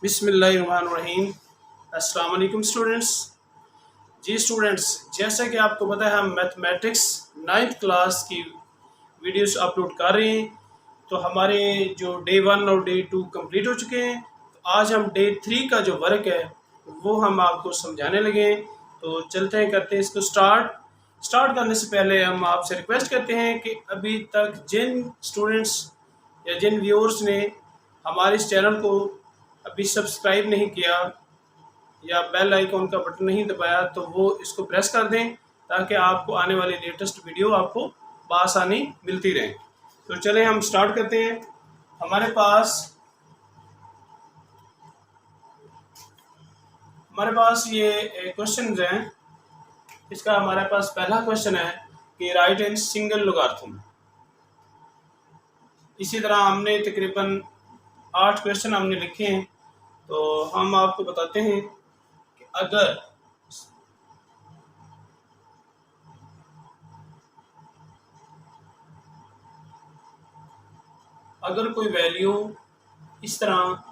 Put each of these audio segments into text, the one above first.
बिस्मिल्लाहिर्रहमानिर्रहीम। अस्सलाम वालेकुम स्टूडेंट्स। जी स्टूडेंट्स, जैसा कि आपको पता है हम मैथमेटिक्स 9th क्लास की वीडियोस अपलोड कर रहे हैं। तो हमारे जो डे 1 और डे 2 कंप्लीट हो चुके हैं। तो आज हम डे 3 का जो वर्क है वो हम आपको समझाने लगे हैं। तो चलते हैं, करते हैं इसको स्टार्ट करने से पहले हम आपसे रिक्वेस्ट करते हैं कि अभी तक जिन स्टूडेंट्स या जिन व्यूअर्स ने हमारे इस चैनल को अभी सब्सक्राइब नहीं किया या बेल आइकॉन का बटन नहीं दबाया तो वो इसको प्रेस कर दें, ताकि आपको आने वाली लेटेस्ट वीडियो आपको बआसानी मिलती रहे। तो चलें हम स्टार्ट करते हैं। हमारे पास ये क्वेश्चन हैं। इसका हमारे पास पहला क्वेश्चन है कि राइट इन सिंगल लोगारिथम। इसी तरह हमने तकरीबन 8 क्वेश्चन हमने लिखे हैं। तो हम आपको बताते हैं कि अगर कोई वैल्यू इस तरह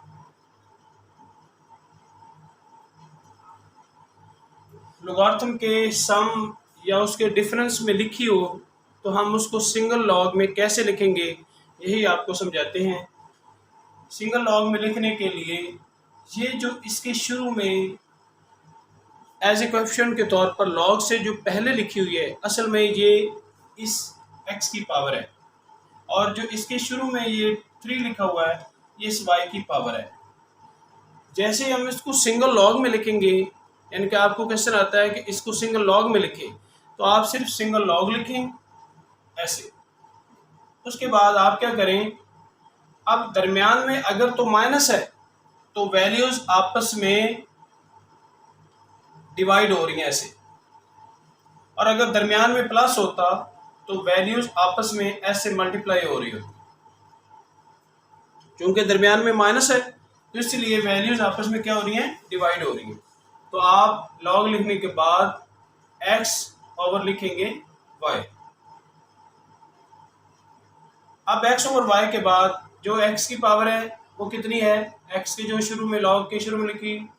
लोगारिथम के सम या उसके डिफरेंस में लिखी हो तो हम उसको सिंगल लॉग में कैसे लिखेंगे, यही आपको समझाते हैं। सिंगल लॉग में लिखने के लिए ये जो इसके शुरू में एज ए कोएफिशिएंट के तौर पर लॉग से जो पहले लिखी हुई है, असल में ये इस x की पावर है, और जो इसके शुरू में ये 3 लिखा हुआ है ये इस y की पावर है। जैसे हम इसको सिंगल लॉग में लिखेंगे, यानी कि आपको क्वेश्चन आता है कि इसको सिंगल लॉग में लिखें, तो आप सिर्फ सिंगल लॉग लिखें ऐसे। उसके बाद आप क्या करें, अब दरमियान में अगर तो माइनस है तो वैल्यूज आपस में डिवाइड हो रही हैं ऐसे, और अगर दरमियान में प्लस होता तो वैल्यूज आपस में ऐसे मल्टीप्लाई हो रही होती। क्योंकि दरमियान में माइनस है तो इसलिए वैल्यूज आपस में क्या हो रही हैं, डिवाइड हो रही हैं। तो आप लॉग लिखने के बाद x ओवर लिखेंगे y। अब x ओवर y के बाद जो x की पावर है वो कितनी है, x के जो शुरू में लॉग के शुरू में लिखी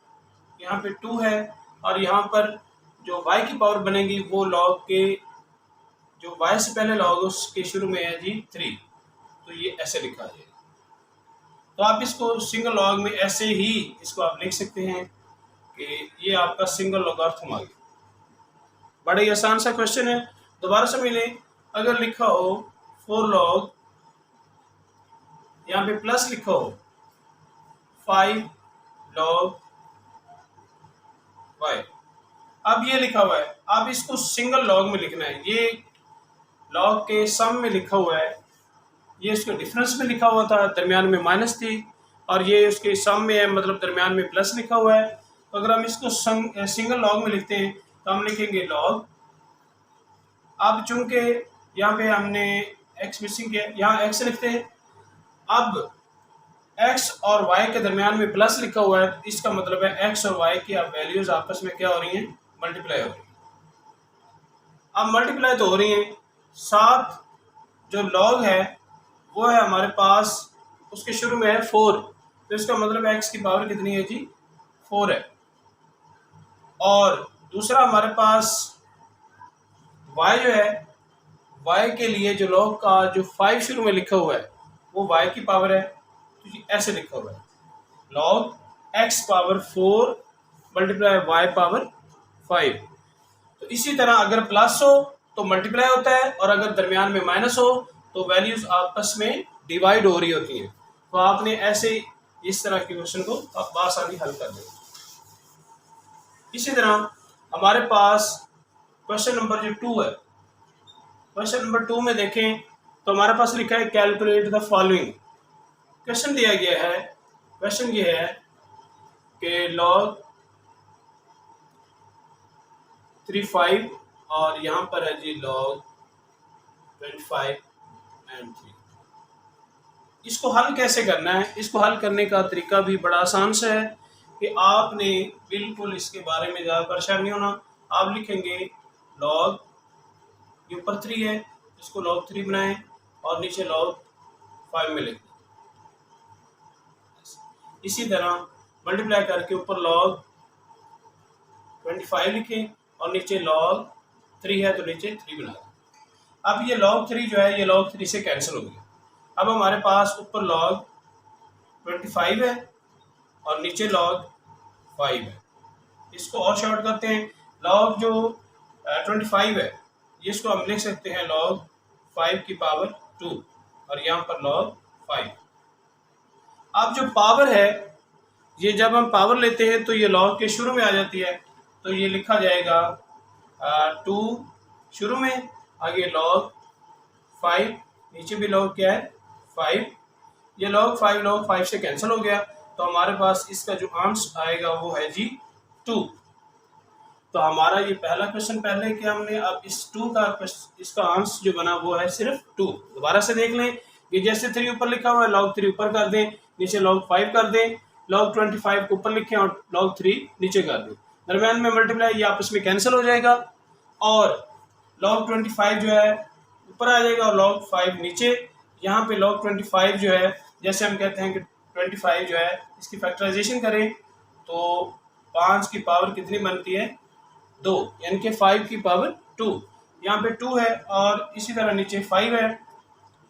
यहाँ पे 2 है, और यहाँ पर जो y की पावर बनेगी वो लॉग के जो y से पहले लॉग उसके शुरू में है जी 3। तो ये ऐसे लिखा है। तो आप इसको सिंगल लॉग में ऐसे ही इसको आप लिख सकते हैं कि ये आपका सिंगल लोगारिथम आ गया। बड़ा ही आसान सा क्वेश्चन है, दोबारा समझ लें। अगर लिखा हो 4 लॉग, यहाँ पे प्लस लिखा हो 5 लॉग y, अब ये लिखा हुआ है, अब इसको सिंगल लॉग में लिखना है। ये लॉग के सम में लिखा हुआ है, ये उसके डिफरेंस में लिखा हुआ था, दरमियान में माइनस थी, और ये उसके सम में है, मतलब दरमियान में प्लस लिखा हुआ है। तो अगर हम इसको सिंगल लॉग में लिखते हैं तो हम लिखेंगे लॉग। अब चूंकि यहाँ पे हमने x मिसिंग किया, यहाँ x लिखते हैं। अब x और y के दरमियान में प्लस लिखा हुआ है, इसका मतलब है x और y की अब वैल्यूज आपस में क्या हो रही हैं, मल्टीप्लाई हो रही हैं। अब मल्टीप्लाई तो हो रही हैं, साथ जो लॉग है वो है हमारे पास, उसके शुरू में है 4, तो इसका मतलब x की पावर कितनी है जी, 4 है। और दूसरा हमारे पास y जो है, y के लिए जो लॉग का जो 5 शुरू में लिखा हुआ है वो y की पावर है, तो ये ऐसे लिखा हुआ है log x power 4 multiply y power 5। तो इसी तरह अगर प्लस हो तो मल्टीप्लाई होता है, और अगर दरमियान में माइनस हो तो वैल्यूज आपस में डिवाइड हो रही होती हैं। तो आपने ऐसे इस तरह के क्वेश्चन को आप आसानी हल कर देंगे। इसी तरह हमारे पास क्वेश्चन नंबर जो 2 है, क्वेश्चन नंबर 2 में देखें तो हमारे पास लिखा है कैलकुलेट द फॉलोइंग। क्वेश्चन दिया गया है, क्वेश्चन ये है कि लॉग 35 और यहाँ पर है जी लॉग 25 एंड 3। इसको हल कैसे करना है, इसको हल करने का तरीका भी बड़ा आसान सा है कि आपने बिल्कुल इसके बारे में ज़्यादा परेशान नहीं होना। आप लिखेंगे लॉग, ये ऊपर 3 है, इसको लॉग 3 बनाएं और नीचे लॉग 5 में लिखें। इसी तरह मल्टीप्लाई करके ऊपर log 25 लिखें और नीचे log 3 है तो नीचे 3 बना दें। अब ये log 3 जो है ये log 3 से कैंसिल हो गया। अब हमारे पास ऊपर log 25 है और नीचे log 5 है। इसको और शॉर्ट करते हैं। log जो 25 है ये इसको हम लिख सकते हैं log 5 की पावर 2 और यहाँ पर log 5। अब जो पावर है ये जब हम पावर लेते हैं तो ये log के शुरू में आ जाती है, तो ये लिखा जाएगा 2 शुरू में, आगे log 5, नीचे भी log क्या है 5। ये log 5 से कैंसिल हो गया, तो हमारे पास इसका जो आंसर आएगा वो है जी 2। तो हमारा ये पहला क्वेश्चन पहले किया हमने, अब इस 2 का इसका आंसर जो बना वो है सिर्फ 2। दोबारा से देख लें कि जैसे 3 ऊपर लिखा हुआ है log 3 ऊपर कर दें, नीचे log 5 कर दें, log 25 को ऊपर लिखें और log 3 नीचे कर दें, दरम्यान में मल्टीप्लाई ये आपस में कैंसिल हो जाएगा और log 25 जो है ऊपर आ जाएगा और log 5 नीचे। यहाँ पे log 25 जो है जैसे हम कहते हैं कि 25 जो है इसकी फैक्टराइजेशन करें तो 5 की पावर कितनी बनती है 2, यानी कि 5 की पावर 2। यहाँ पे 2 है और इसी तरह नीचे 5 है।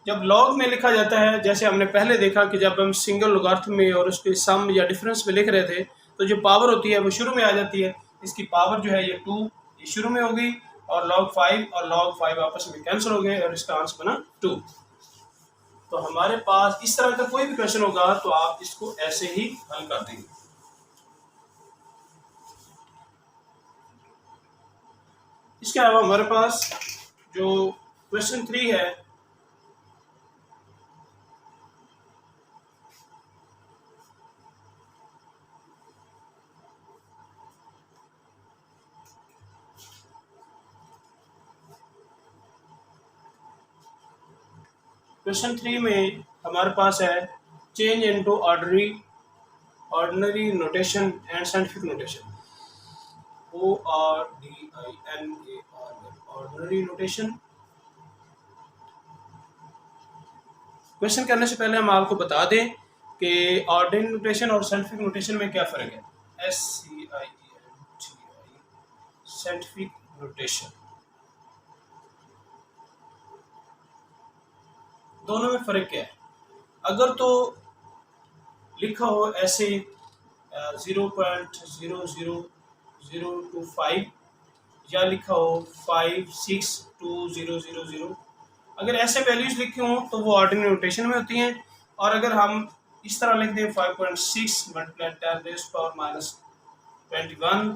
जब log में लिखा जाता है, जैसे हमने पहले देखा कि जब हम सिंगल लोगारिथम में और उसके सम या डिफरेंस में लिख रहे थे तो जो पावर होती है वो शुरू में आ जाती है। इसकी पावर जो है ये 2 ये शुरू में होगी और log 5 और log 5 आपस में कैंसिल हो गए और इसका आंसर बना 2। तो हमारे पास इस तरह का कोई भी क्वेश्चन होगा तो आप इसको ऐसे ही हल कर देंगे। इसके अलावा हमारे पास जो क्वेश्चन 3 है, क्वेश्चन 3 में हमारे पास है change into ordinary notation and scientific notation, ORDINARY ordinary notation. Question करने से पहले हम आपको बता दें कि ऑर्डिनरी नोटेशन और साइंटिफिक नोटेशन में क्या फ़र्क है। SCIENTI साइंटिफिक नोटेशन, दोनों में फ़र्क क्या है। अगर तो लिखा हो ऐसे 0.00025 या लिखा हो 5620000, अगर ऐसे वैल्यूज लिखे हों तो वो ऑर्डिनरी नोटेशन में होती हैं। और अगर हम इस तरह लिख दें 5.6 मल्टीप्लाई 10⁻⁻21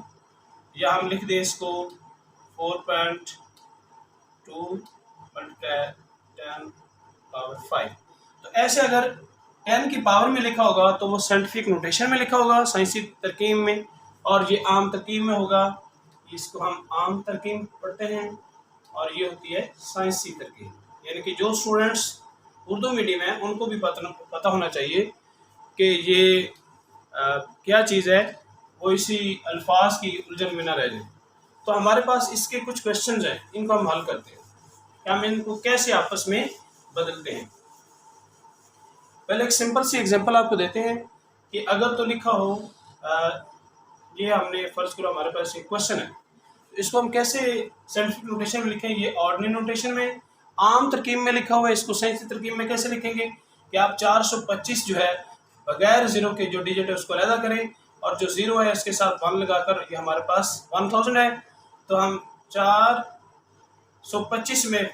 या हम लिख दें इसको 4.2 मल्टीप्लाई 10⁻5, तो ऐसे अगर 10 की पावर में लिखा होगा तो वो साइंटिफिक नोटेशन में लिखा होगा, साइंसी तरकीब में, और ये आम तरकीब में होगा। इसको हम आम तरकीब पढ़ते हैं और ये होती है साइंसी तरकीब। यानी कि जो स्टूडेंट्स उर्दू मीडियम है उनको भी पता होना चाहिए कि ये क्या चीज़ है, वो इसी अल्फाज की उलझन में ना रह जाए। तो हमारे पास इसके कुछ क्वेश्चंस हैं, इनको हम हल करते हैं कि हम इनको कैसे आपस में बदलते हैं। पहले एक सिंपल सी एग्जांपल आपको देते हैं कि अगर तो लिखा हो ये हमने फर्ज करो हमारे पास एक क्वेश्चन है, इसको हम कैसे साइंटिफिक नोटेशन में लिखें। ये ऑर्डिनरी नोटेशन में आम तरकीब में लिखा हुआ है, इसको साइंसी तरकीब में कैसे लिखेंगे कि आप 425 जो है बगैर ज़ीरो के जो डिजिट है उसको अलहदा करें और जो ज़ीरो है इसके साथ 1 लगाकर ये हमारे पास 1000 है। तो हम 425 में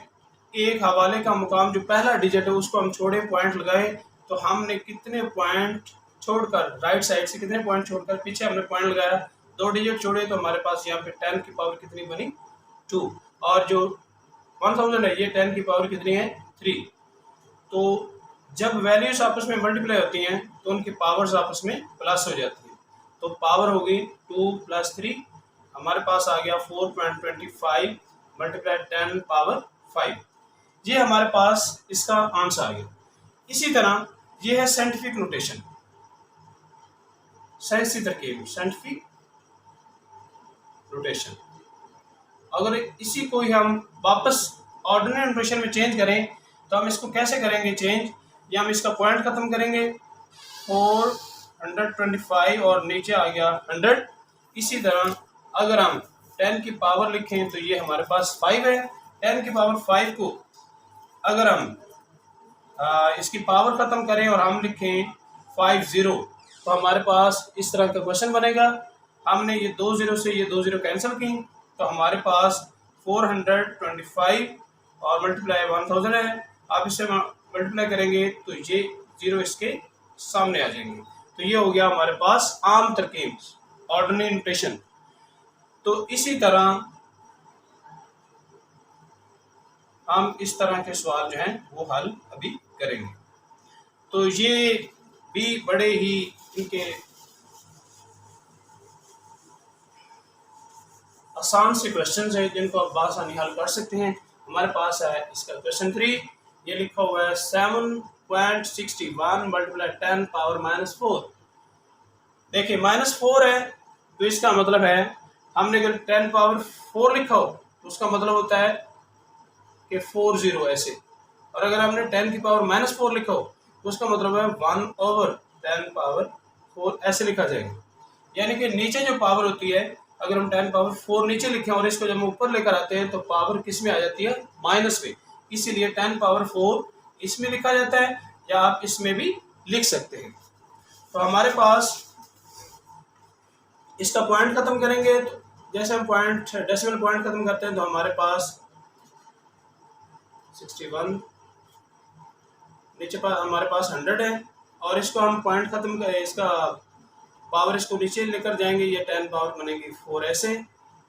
एक हवाले का मुकाम जो पहला डिजिट है उसको हम छोड़े, पॉइंट लगाए, तो हमने कितने पॉइंट छोड़कर राइट साइड से कितने पॉइंट छोड़कर पीछे हमने पॉइंट लगाया, 2 डिजिट छोड़े, तो हमारे पास यहाँ पे 10 की पावर कितनी बनी 2, और जो 1000 है ये 10 की पावर कितनी है 3। तो जब वैल्यूज आपस में मल्टीप्लाई होती हैं तो उनकी पावर्स आपस में प्लस हो जाती हैं, तो पावर हो गई 2 + 3, हमारे पास आ गया 4.25 मल्टीप्लाई 10 पावर 5। ये हमारे पास इसका आंसर आ गया। इसी तरह ये है साइंटिफिक नोटेशन, साइंसी तरकीब साइंटिफिक नोटेशन। अगर इसी को ही हम वापस ऑर्डिनरी नोटेशन में चेंज करें तो हम इसको कैसे करेंगे चेंज, या हम इसका पॉइंट ख़त्म करेंगे 4 125 और नीचे आ गया 100। इसी तरह अगर हम 10 की पावर लिखें तो ये हमारे पास 5 है। 10 की पावर 5 को अगर हम इसकी पावर ख़त्म करें और हम लिखें 50 तो हमारे पास इस तरह का क्वेश्चन बनेगा। हमने ये 2 ज़ीरो से ये 2 ज़ीरो कैंसिल की तो हमारे पास 425 और मल्टीप्लाई 1000 है। आप इसे मल्टीप्लाई करेंगे तो ये ज़ीरो इसके सामने आ जाएंगे। तो ये हो गया हमारे पास आम तरकीब, ऑर्डिनरी नोटेशन। तो इसी तरह हम इस तरह के सवाल जो हैं वो हल अभी करेंगे। तो ये भी बड़े ही इनके आसान से क्वेश्चन है जिनको आप आसानी हल कर सकते हैं। हमारे पास है इसका क्वेश्चन 3, ये लिखा हुआ है 7.61 मल्टीप्लाई 10 पावर -4। देखिए -4 है तो इसका मतलब है हमने अगर 10 पावर 4 लिखा हो तो उसका मतलब होता है कि 40 ऐसे, और अगर हमने 10 की पावर -4 लिखा हो तो उसका मतलब है 1/10 पावर 4 ऐसे लिखा जाएगा। यानी कि नीचे जो पावर होती है अगर हम 10 पावर 4 नीचे लिखें और इसको जब हम ऊपर लेकर आते हैं तो पावर किस में आ जाती है, माइनस में। इसीलिए 10 पावर 4 इसमें लिखा जाता है या आप इसमें भी लिख सकते हैं। तो हमारे पास इसका पॉइंट खत्म करेंगे तो जैसे हम पॉइंट डेसिमल पॉइंट खत्म करते हैं तो हमारे पास 61 नीचे हमारे पास 100 है और इसको हम पॉइंट खत्म करें, इसका पावर इसको नीचे लेकर जाएंगे, ये 10 पावर बनेगी 4 ऐसे।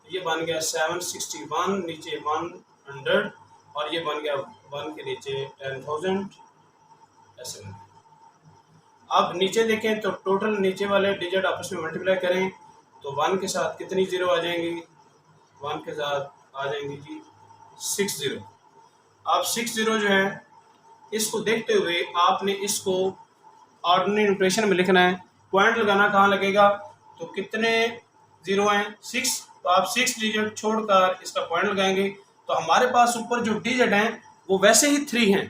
ये बन गया 761 नीचे 100 और ये बन गया 1 के नीचे 10,000 ऐसे बन गया। अब नीचे देखें तो टोटल नीचे वाले डिजिट आपस में मल्टीप्लाई करें तो 1 के साथ कितनी ज़ीरो आ जाएंगी, 1 के साथ आ जाएंगी जी 6 ज़ीरो। अब 6 ज़ीरो जो है इसको देखते हुए आपने इसको ऑर्डिनरी नोटेशन में लिखना है। पॉइंट लगाना कहाँ लगेगा, तो कितने ज़ीरो हैं 6, तो आप 6 डिजिट छोड़कर इसका पॉइंट लगाएंगे तो हमारे पास ऊपर जो डिजिट हैं वो वैसे ही 3 हैं,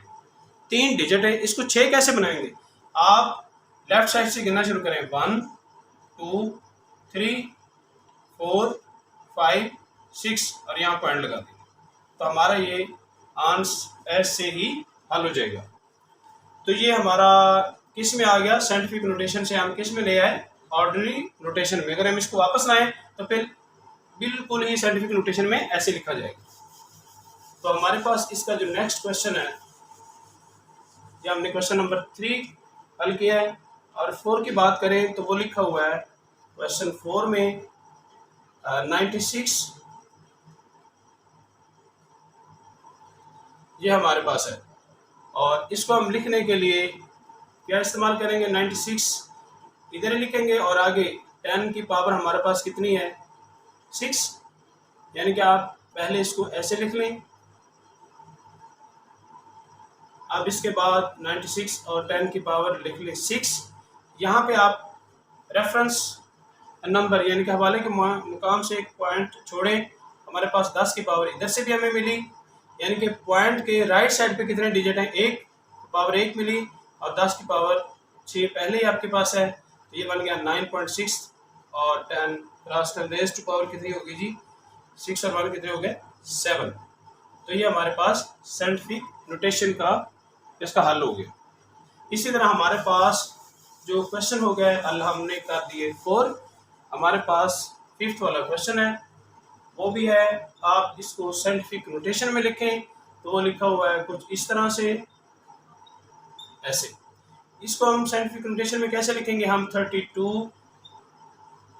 3 डिजिट है। इसको 6 कैसे बनाएंगे, आप लेफ्ट साइड से गिनना शुरू करें 1 2 3 4 5 6 और यहाँ पॉइंट लगा देंगे तो हमारा ये आंसर ऐसे ही हल हो जाएगा। तो ये हमारा किस में आ गया, साइंटिफिक नोटेशन से हम किस में ले आए, ऑर्डिनरी नोटेशन में। अगर हम इसको वापस लाएं तो फिर बिल्कुल ही साइंटिफिक नोटेशन में ऐसे लिखा जाएगा। तो हमारे पास इसका जो नेक्स्ट क्वेश्चन है ये हमने क्वेश्चन नंबर 3 हल किया है। और 4 की बात करें तो वो लिखा हुआ है क्वेश्चन 4 में 96 ये हमारे पास है और इसको हम लिखने के लिए क्या इस्तेमाल करेंगे, 96 इधर ही लिखेंगे और आगे 10 की पावर हमारे पास कितनी है 6, यानी कि आप पहले इसको ऐसे लिख लें। अब इसके बाद 96 और 10 की पावर लिख लें 6। यहाँ पे आप रेफरेंस नंबर यानी कि हवाले के मुकाम से एक पॉइंट छोड़ें, हमारे पास 10 की पावर इधर से भी हमें मिली, यानी कि पॉइंट के राइट साइड पे कितने डिजिट हैं, 1 पावर 1 मिली और 10 की पावर 6 पहले ही आपके पास है तो ये बन गया 9.6 और 10 क्रॉस कर रेज़ टू पावर कितनी होगी जी 6 और 1 कितने हो गए 7। तो ये हमारे पास साइंटिफिक नोटेशन का इसका हल हो गया। इसी तरह हमारे पास जो क्वेश्चन हो गया हल हमने कर दिए 4। हमारे पास 5th वाला क्वेश्चन है वो भी है, आप इसको साइंटिफिक नोटेशन में लिखें तो वो लिखा हुआ है कुछ इस तरह से ऐसे। इसको हम साइंटिफिक नोटेशन में कैसे लिखेंगे, हम 32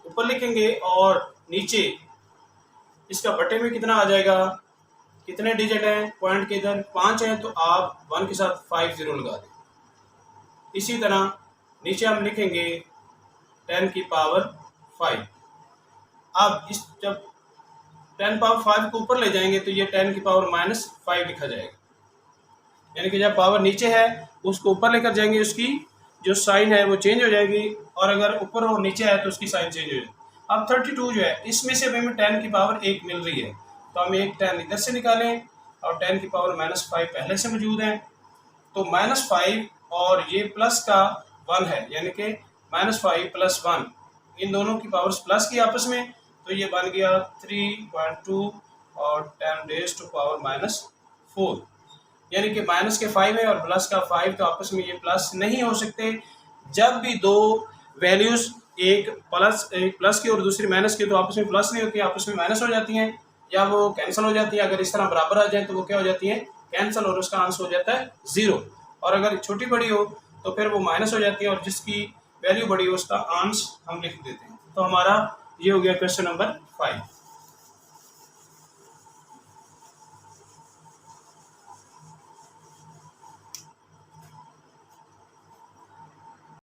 ऊपर लिखेंगे और नीचे इसका बटे में कितना आ जाएगा, कितने डिजिट हैं पॉइंट के इधर 5 है तो आप 1 के साथ 5 ज़ीरो लगा दें। इसी तरह नीचे हम लिखेंगे 10 की पावर 5। अब इस जब 10 पावर 5 को ऊपर ले जाएंगे तो ये 10 की पावर -5 लिखा जाएगा, यानी कि जब पावर नीचे है उसको ऊपर लेकर जाएंगे उसकी जो साइन है वो चेंज हो जाएगी और अगर ऊपर और नीचे है तो उसकी साइन चेंज हो जाएगी। अब 32 जो है इसमें से हमें 10 की पावर 1 मिल रही है तो हम एक 10 इधर से निकालें और 10 की पावर -5 पहले से मौजूद है तो -5 और ये प्लस का 1 है, यानी कि -5 + 1, इन दोनों की पावर्स प्लस की आपस में, तो ये बन गया 3.2 और 10⁻⁻4, यानी कि माइनस के 5 है और प्लस का 5, तो आपस में ये प्लस नहीं हो सकते। जब भी दो वैल्यूज एक प्लस की और दूसरी माइनस की, तो आपस में प्लस नहीं होती, आपस में माइनस हो जाती हैं या वो कैंसिल हो जाती है। अगर इस तरह बराबर आ जाए तो वो क्या हो जाती है, कैंसिल, और उसका आंसर हो जाता है 0। और अगर छोटी बड़ी हो तो फिर वो माइनस हो जाती है और जिसकी वैल्यू बड़ी हो उसका आंसर हम लिख देते हैं। तो हमारा ये हो गया क्वेश्चन नंबर 5।